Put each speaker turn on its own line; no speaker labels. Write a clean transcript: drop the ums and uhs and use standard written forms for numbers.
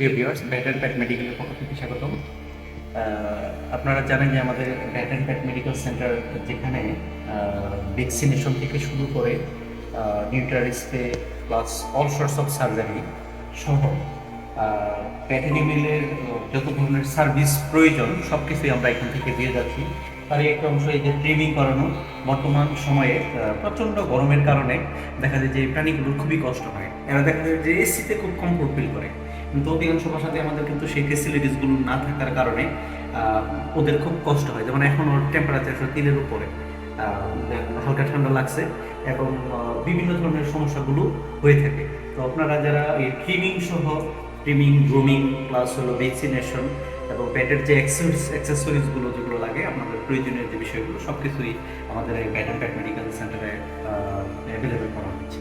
প্রিয় viewers, bat and প্যাট মেডিকেলের পক্ষ থেকে স্বাগতম। আপনারা জানেন যে আমাদের bat and Pat medical centre যেখানে ভ্যাকসিনেশন থেকে শুরু করে neutral spray plus all sorts of surgery সহ প্যাট অ্যানিমেলের যত ধরনের সার্ভিস প্রয়োজন সব কিছুই আমরা এখান থেকে দিয়ে যাচ্ছি। তারই একটা অংশ এই যে ট্রিমিং করানো। বর্তমান সময়ে প্রচণ্ড গরমের কারণে দেখা যায় যে প্রাণীগুলোর খুবই কষ্ট হয়, এরা দেখা যায় যে এসিতে খুব কমফোর্ট ফিল করে, কিন্তু অধিকাংশ বাসাতে আমাদের কিন্তু সেই ফেসিলিটিসগুলো না থাকার কারণে ওদের খুব কষ্ট হয়। যেমন এখন ওর টেম্পারেচার 3-এর উপরে, হালকা ঠান্ডা লাগছে এবং বিভিন্ন ধরনের সমস্যাগুলো হয়ে থাকে। তো আপনারা যারা এই ট্রিমিং সহ গ্রুমিং প্লাস হলো ভ্যাকসিনেশন এবং প্যাটের যে অ্যাক্সেসরিজগুলো যেগুলো লাগে আপনাদের প্রয়োজনীয় যে বিষয়গুলো সব কিছুই আমাদের এই ব্যাট অ্যান্ড প্যাট মেডিকেল সেন্টারে অ্যাভেলেবেল করা হচ্ছে।